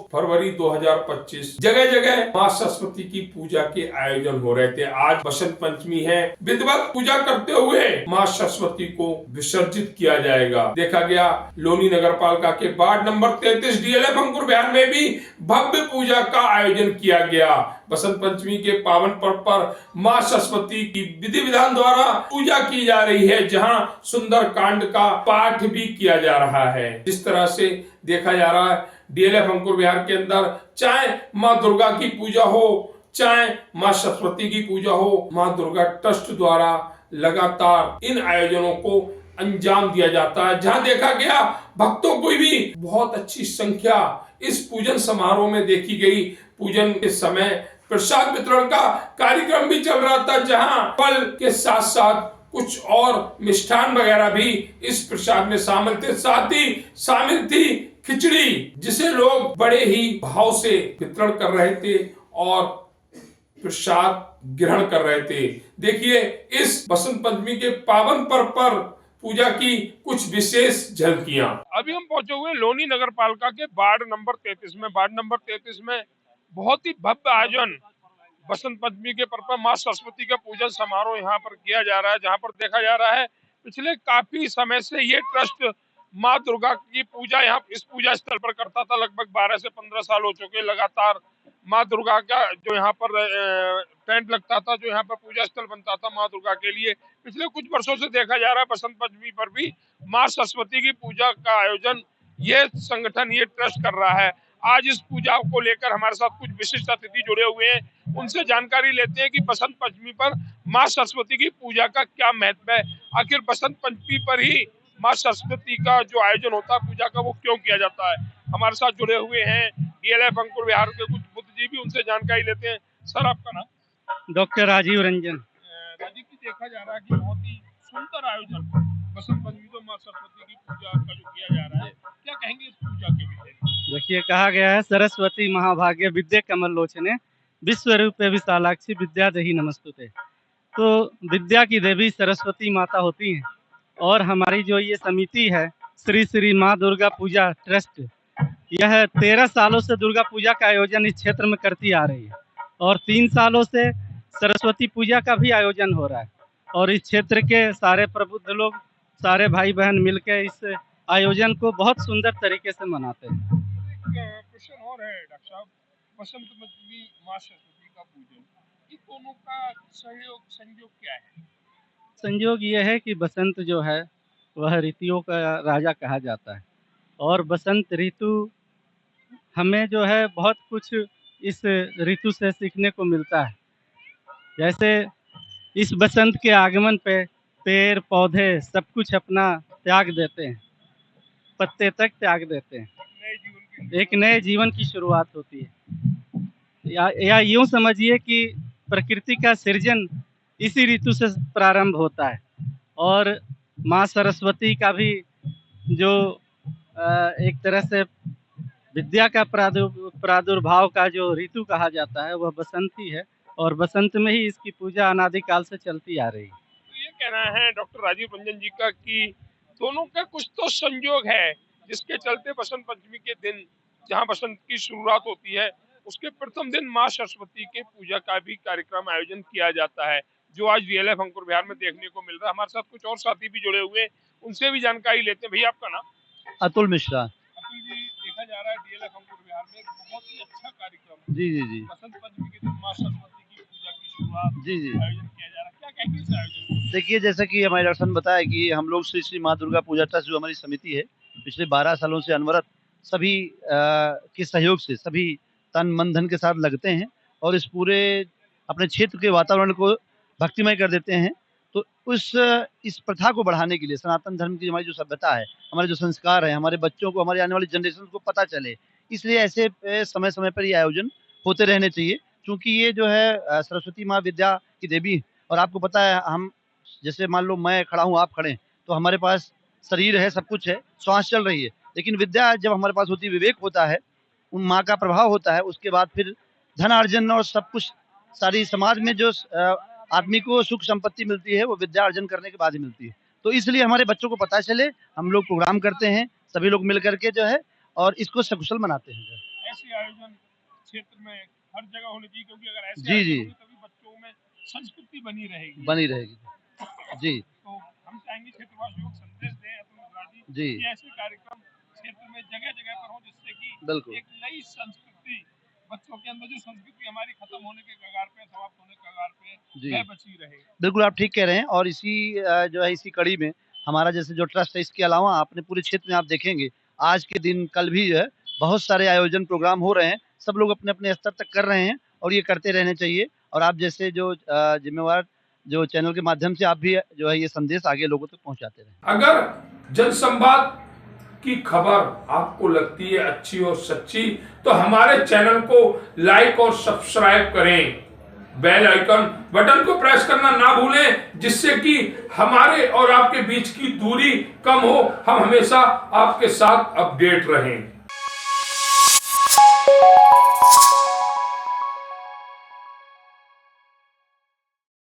फरवरी 2025 जगह जगह माँ सरस्वती की पूजा के आयोजन हो रहे थे। आज बसंत पंचमी है। विधिवत पूजा करते हुए माँ सरस्वती को विसर्जित किया जाएगा। देखा गया लोनी नगर पालिका के वार्ड नंबर 33 डीएलएफ अंकुर विहार में भी भव्य पूजा का आयोजन किया गया। बसंत पंचमी के पावन पर्व पर माँ सरस्वती की विधि विधान द्वारा पूजा की जा रही है, जहाँ सुंदर कांड का पाठ भी किया जा रहा है। जिस तरह से देखा जा रहा है डीएलएफ अंकुर विहार के अंदर चाहे माँ दुर्गा की पूजा हो, चाहे माँ सरस्वती की पूजा हो, माँ दुर्गा ट्रस्ट द्वारा लगातार इन आयोजनों को अंजाम दिया जाता है। जहां देखा गया भक्तों को भी बहुत अच्छी संख्या इस पूजन समारोह में देखी गई। पूजन के समय प्रसाद वितरण का कार्यक्रम भी चल रहा था, जहां फल के साथ साथ कुछ और मिष्ठान वगैरह भी इस प्रसाद में शामिल थे। साथ ही शामिल थी खिचड़ी, जिसे लोग बड़े ही भाव से वितरण कर रहे थे और प्रसाद ग्रहण कर रहे थे। देखिए इस बसंत पंचमी के पावन पर्व पर पूजा की कुछ विशेष झलकियां। अभी हम पहुंचे हुए लोनी नगर पालिका के वार्ड नंबर 33 में। वार्ड नंबर 33 में बहुत ही भव्य आयोजन बसंत पंचमी के पर्व पर माँ सरस्वती का पूजन समारोह यहाँ पर किया जा रहा है। जहाँ पर देखा जा रहा है पिछले काफी समय से ये ट्रस्ट माँ दुर्गा की पूजा यहाँ इस पूजा स्थल पर करता था। लगभग 12 से 15 साल हो चुके लगातार माँ दुर्गा का जो यहाँ पर टेंट लगता था, जो यहाँ पर पूजा स्थल बनता था माँ दुर्गा के लिए। पिछले कुछ वर्षों से देखा जा रहा है बसंत पंचमी पर भी माँ सरस्वती की पूजा का आयोजन ये संगठन, ये ट्रस्ट कर रहा है। आज इस पूजा को लेकर हमारे साथ कुछ विशिष्ट अतिथि जुड़े हुए हैं। उनसे जानकारी लेते हैं कि बसंत पंचमी पर माँ सरस्वती की पूजा का क्या महत्व है। आखिर बसंत पंचमी पर ही माँ सरस्वती का जो आयोजन होता है पूजा का, वो क्यों किया जाता है। हमारे साथ जुड़े हुए हैं डीएलएफ अंकुर विहार के कुछ बुद्धिजीवी भी, उनसे जानकारी लेते हैं। सर आपका नाम? डॉक्टर राजीव रंजन। राजीव जी, देखा जा रहा है कि बहुत ही सुंदर आयोजन बसंत पंचमी तो माँ सरस्वती की पूजा का जो किया जा रहा है, क्या कहेंगे इस पूजा के विषय में? देखिए कहा गया है सरस्वती महाभाग्य विद्या कमल लोचने विश्व रूपे विशालाक्षी विद्या दही नमस्तुते। तो विद्या की देवी सरस्वती माता होती हैं और हमारी जो ये समिति है श्री श्री माँ दुर्गा पूजा ट्रस्ट, यह 13 सालों से दुर्गा पूजा का आयोजन इस क्षेत्र में करती आ रही है और 3 सालों से सरस्वती पूजा का भी आयोजन हो रहा है। और इस क्षेत्र के सारे प्रबुद्ध लोग, सारे भाई बहन मिलकर इस आयोजन को बहुत सुंदर तरीके से मनाते हैं। क्वेश्चन और है डॉक्टर साहब, बसंत पंचमी माँ सरस्वती का पूजन, इन दोनों का संयोग क्या है? संयोग ये है कि बसंत जो है वह ऋतुओं का राजा कहा जाता है और बसंत ऋतु हमें जो है बहुत कुछ इस ऋतु से सीखने को मिलता है। जैसे इस बसंत के आगमन पे पेड़ पौधे सब कुछ अपना त्याग देते हैं, पत्ते तक त्याग देते हैं, एक नए जीवन की शुरुआत होती है। या यूँ समझिए कि प्रकृति का सृजन इसी ऋतु से प्रारंभ होता है। और माँ सरस्वती का भी जो एक तरह से विद्या का प्रादुर्भाव का जो ऋतु कहा जाता है वह बसंत ही है और बसंत में ही इसकी पूजा अनादिकाल से चलती आ रही है। तो ये कहना है डॉक्टर राजीव रंजन जी का कि दोनों का कुछ तो संयोग है, जिसके चलते बसंत पंचमी के दिन जहाँ बसंत की शुरुआत होती है उसके प्रथम दिन माँ सरस्वती के पूजा का भी कार्यक्रम आयोजन किया जाता है, जो आज डीएलएफ अंकुर विहार में देखने को मिल रहा है। हमारे साथ कुछ और साथी भी जुड़े हुए हैं, उनसे भी जानकारी लेते हैं। भैया आपका नाम? अतुल मिश्रा। अतुल जी, देखा जा रहा है डीएलएफ अंकुर विहार में बहुत ही अच्छा कार्यक्रम जी जी जी। बसंत पंचमी के दिन माँ सरस्वती की पूजा की शुरुआत जी जी आयोजन किया जा रहा है, क्या कहेंगे इस आयोजन? देखिए, जैसा कि हमारे डॉक्टर ने बताया कि हम लोग श्री श्री माँ दुर्गा पूजा ट्रस्ट जो हमारी समिति है पिछले 12 सालों से अनवरत सभी के सहयोग से सभी तन मन धन के साथ लगते हैं और इस पूरे अपने क्षेत्र के वातावरण को भक्तिमय कर देते हैं। तो इस प्रथा को बढ़ाने के लिए सनातन धर्म की हमारी जो सभ्यता है, हमारे जो संस्कार है, हमारे बच्चों को, हमारे आने वाली जनरेशन को पता चले, इसलिए ऐसे समय समय पर ये आयोजन होते रहने चाहिए। क्योंकि ये जो है सरस्वती माँ विद्या की देवी, और आपको पता है हम जैसे मान लो मैं खड़ा हूँ, आप खड़े हैं, तो हमारे पास शरीर है, सब कुछ है, श्वास चल रही है, लेकिन विद्या जब हमारे पास होती है, विवेक होता है, उन माँ का प्रभाव होता है, उसके बाद फिर धन अर्जन और सब कुछ सारी समाज में जो आदमी को सुख संपत्ति मिलती है वो विद्या अर्जन करने के बाद ही मिलती है। तो इसलिए हमारे बच्चों को पता चले, हम लोग प्रोग्राम करते हैं, सभी लोग मिल करके जो है और इसको सकुशल मनाते हैं। ऐसे आयोजन क्षेत्र में हर जगह होने चाहिए, क्योंकि अगर ऐसे जी, आयोजन जी। होंगे तभी बच्चों में संस्कृति बनी रहेगी। बनी रहेगी। जी, तो हम चाहेंगे क्षेत्रवासियों को संदेश दें अतुल मिश्रा जी जी। कि ऐसे कार्यक्रम क्षेत्र में जगह जगह पर हो, जिससे कि बिल्कुल। एक नई संस्कृति, बच्चों के अंदर जो संस्कृति हमारी खत्म होने के कगार पे, समाप्त होने के कगार पे, जी। वह बची रहे। बिल्कुल आप ठीक कह रहे हैं और इसी जो है इसी कड़ी में हमारा जैसे जो ट्रस्ट है, इसके अलावा अपने पूरे क्षेत्र में आप देखेंगे आज के दिन कल भी जो है बहुत सारे आयोजन प्रोग्राम हो रहे हैं, सब लोग अपने-अपने स्तर तक कर रहे हैं और ये करते रहने चाहिए। और आप जैसे जो जिम्मेवार जो चैनल के माध्यम से आप भी जो है ये संदेश आगे लोगों तक पहुँचाते रहें। अगर जनसंवाद की खबर आपको लगती है अच्छी और सच्ची, तो हमारे चैनल को लाइक और सब्सक्राइब करें, बेल आइकन बटन को प्रेस करना ना भूलें, जिससे कि हमारे और आपके बीच की दूरी कम हो, हम हमेशा आपके साथ अपडेट रहें।